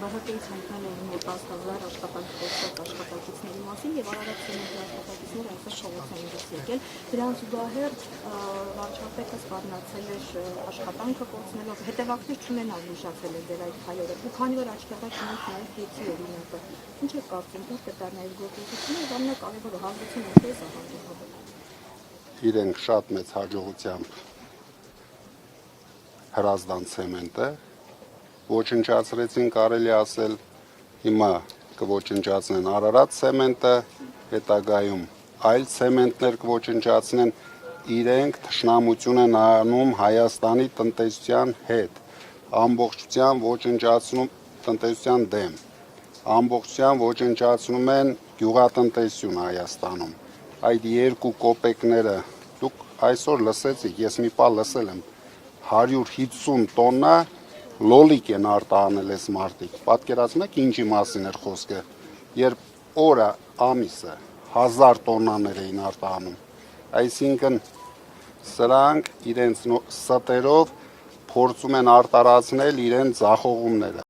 ԲՀԿ-ից հայտնել էին մոտ 10,000 աշխատանք կորցրած աշխատակիցների մասին եւ Արարատ ցեմենտի աշխատակիցները այսօր շողոց են դուրս եկել։ Դրանց զուգահեռ վարչապետը սպառնացել էր աշխատանքը կորցնելով, հետևանքներ չունենալ նշացել է դեր այդ հայերը։ Ու քանի որ աչքաբաց ունենք նաեւ Քեյթի օրինակը, ինչ է կարծում, ուր կտա նաեւ գործողությունը, ամենակարևորը հաղորդությունը ինչպես է հաջողվել։ Իրենք շատ մեծ հաջողությամբ Հրազդան ցեմենտը ոչնչացրեցին, կարելի ասել, հիմա կոչնչացնեն Արարատ ցեմենտը, հետագայում այլ ցեմենտներ կոչնչացնեն, իրենք թշնամություն են անում Հայաստանի տնտեսության հետ, ամբողջությամբ ոչնչացնում տնտեսության դեմ, ամբողջությամբ ոչնչացնում են գյուղատնտեսությունը Հայաստանում, այդ 2 կոպեկները դուք այսօր լսեցիք, ես մի պահ լսել եմ, 150 տոննա լոլիկ են արտահանել այս մարդիկ, պատկերացնում եք ինչի մասին էր խոսքը, երբ օրը ամիսը 1000 տոննաներ էին արտահանում, այսինքն սրանք իրենց ստերով փորձում են արտարացնել իրենց ձախողումները,